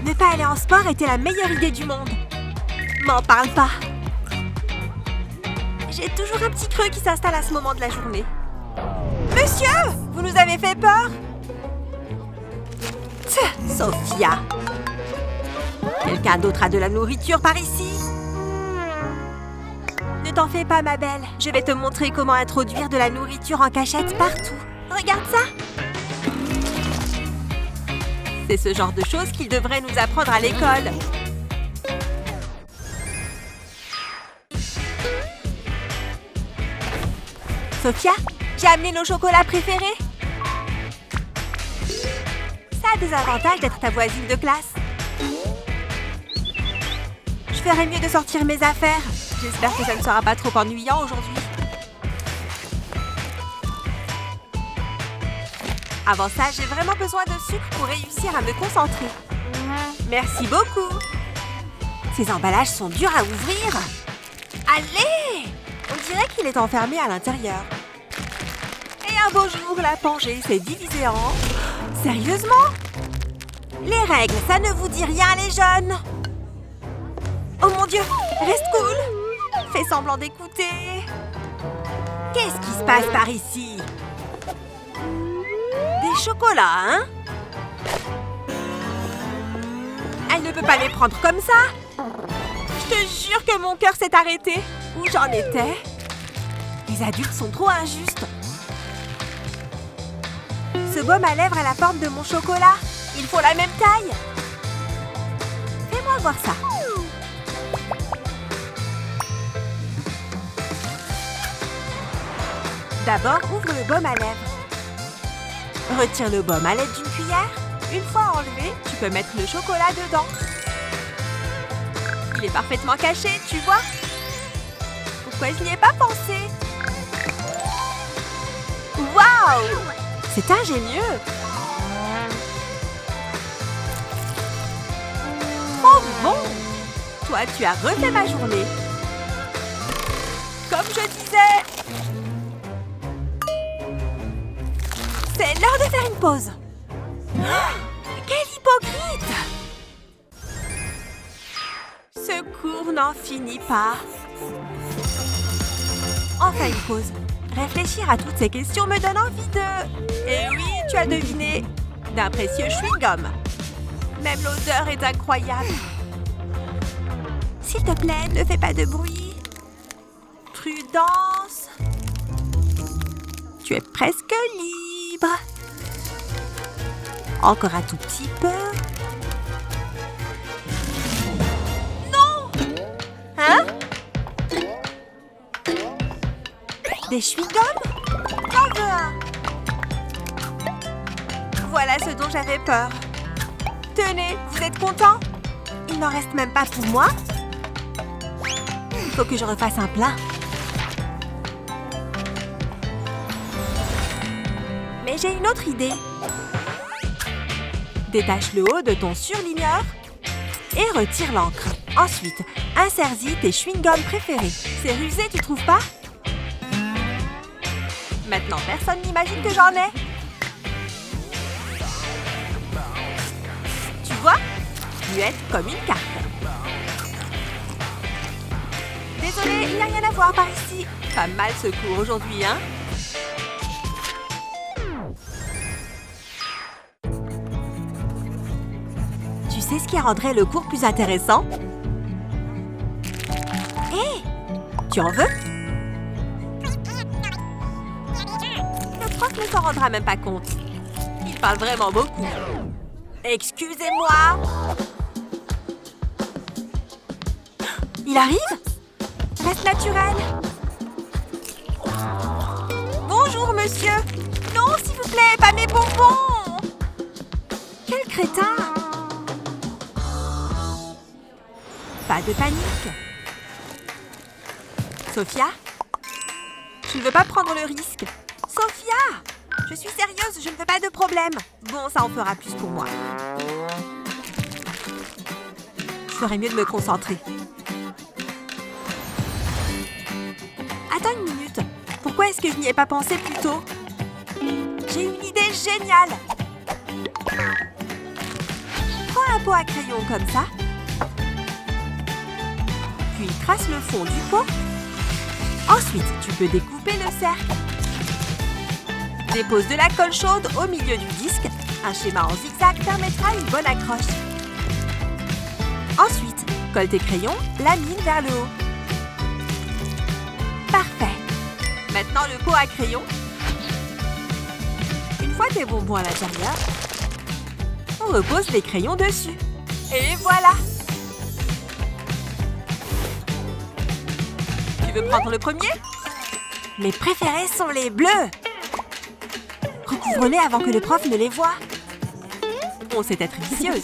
Ne pas aller en sport était la meilleure idée du monde. M'en parle pas. J'ai toujours un petit creux qui s'installe à ce moment de la journée. Monsieur, vous nous avez fait peur. Sophia. Quelqu'un d'autre a de la nourriture par ici? Ne t'en fais pas, ma belle. Je vais te montrer comment introduire de la nourriture en cachette partout. Regarde ça. C'est ce genre de choses qu'ils devraient nous apprendre à l'école. Sophia, j'ai amené nos chocolats préférés. Ça a des avantages d'être ta voisine de classe. Je ferais mieux de sortir mes affaires. J'espère que ça ne sera pas trop ennuyant aujourd'hui. Avant ça, j'ai vraiment besoin de sucre pour réussir à me concentrer. Merci beaucoup. Ces emballages sont durs à ouvrir. Allez! On dirait qu'il est enfermé à l'intérieur. Et un beau jour, la Pangée s'est divisée en... Sérieusement? Les règles, ça ne vous dit rien, les jeunes? Oh mon Dieu, reste cool. Fais semblant d'écouter. Qu'est-ce qui se passe par ici? Des chocolats, hein? Elle ne peut pas les prendre comme ça. Je te jure que mon cœur s'est arrêté. Où j'en étais? Les adultes sont trop injustes. Ce baume à lèvres a la forme de mon chocolat. Ils font la même taille. Fais-moi voir ça. D'abord, ouvre le baume à lèvres. Retire le baume à l'aide d'une cuillère. Une fois enlevé, tu peux mettre le chocolat dedans. Il est parfaitement caché, tu vois? Pourquoi je n'y ai pas pensé? Waouh! C'est ingénieux! Oh bon! Toi, tu as refait ma journée. Comme je disais... C'est l'heure de faire une pause. Quel hypocrite! Ce cours n'en finit pas. Enfin une pause. Réfléchir à toutes ces questions me donne envie de... Eh oui, tu as deviné. D'un précieux chewing-gum. Même l'odeur est incroyable. S'il te plaît, ne fais pas de bruit. Prudence. Tu es presque libre. Encore un tout petit peu. Non! Hein? Des chewing-gums? J'en veux un. Voilà ce dont j'avais peur. Tenez, vous êtes contents? Il n'en reste même pas pour moi. Il faut que je refasse un plat. Mais j'ai une autre idée. Détache le haut de ton surligneur et retire l'encre. Ensuite, insère-y tes chewing-gums préférés. C'est rusé, tu trouves pas? Maintenant, personne n'imagine que j'en ai. Tu vois? Muette comme une carte. Désolée, il n'y a rien à voir par ici. Pas mal ce cours aujourd'hui, hein? Tu sais ce qui rendrait le cours plus intéressant? Hé! Tu en veux? Le prof ne s'en rendra même pas compte. Il parle vraiment beaucoup. Excusez-moi! Il arrive? Reste naturel. Bonjour, monsieur. Non, s'il vous plaît, pas mes bonbons. Quel crétin! Pas de panique. Sophia? Je ne veux pas prendre le risque. Sophia! Je suis sérieuse, je ne veux pas de problème. Bon, ça en fera plus pour moi. Je ferais mieux de me concentrer. Attends une minute. Pourquoi est-ce que je n'y ai pas pensé plus tôt? J'ai une idée géniale. Prends un le pot à crayon comme ça. Puis trace le fond du pot. Ensuite, tu peux découper le cercle. Dépose de la colle chaude au milieu du disque. Un schéma en zigzag permettra une bonne accroche. Ensuite, colle tes crayons, lamine vers le haut. Parfait. Maintenant le pot à crayon. Une fois tes bonbons à l'intérieur, on repose les crayons dessus. Et voilà! Tu veux prendre le premier? Mes préférés sont les bleus. Recouvre-les avant que le prof ne les voie. On sait être vicieuse.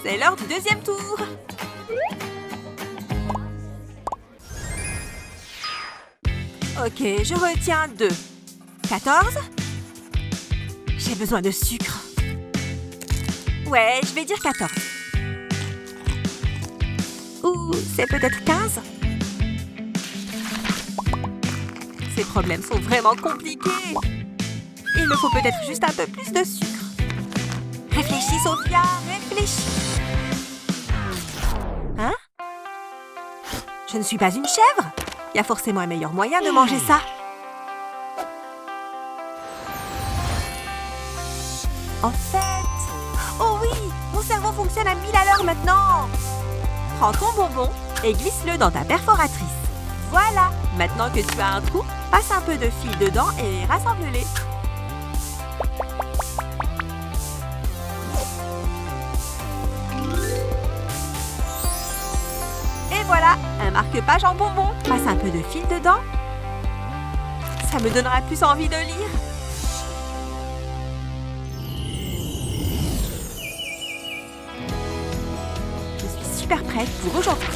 C'est l'heure du deuxième tour. Ok, je retiens 2. 14. J'ai besoin de sucre. Ouais, je vais dire 14. Ou c'est peut-être 15. Ces problèmes sont vraiment compliqués. Il me faut peut-être juste un peu plus de sucre. Réfléchis, Sophia, réfléchis. Hein? Je ne suis pas une chèvre. Il y a forcément un meilleur moyen de manger ça. En fait... Oh oui! Mon cerveau fonctionne à 1000 à l'heure maintenant! Prends ton bonbon et glisse-le dans ta perforatrice. Voilà! Maintenant que tu as un trou, passe un peu de fil dedans et rassemble-les. Et voilà! Un marque-page en bonbon. Passe un peu de fil dedans. Ça me donnera plus envie de lire. Super prête pour aujourd'hui.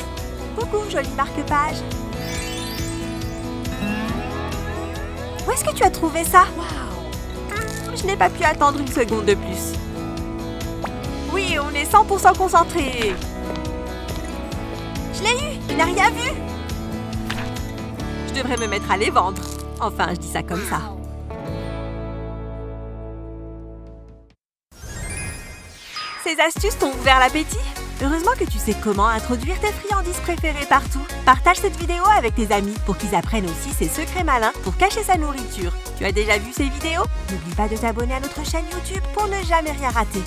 Coucou, joli marque-page. Où est-ce que tu as trouvé ça? Je n'ai pas pu attendre une seconde de plus. Oui, on est 100% concentrés. Je l'ai eu, il n'a rien vu. Je devrais me mettre à les vendre. Enfin, je dis ça comme ça. Ces astuces t'ont ouvert l'appétit? Heureusement que tu sais comment introduire tes friandises préférées partout. Partage cette vidéo avec tes amis pour qu'ils apprennent aussi ces secrets malins pour cacher sa nourriture. Tu as déjà vu ces vidéos? N'oublie pas de t'abonner à notre chaîne YouTube pour ne jamais rien rater.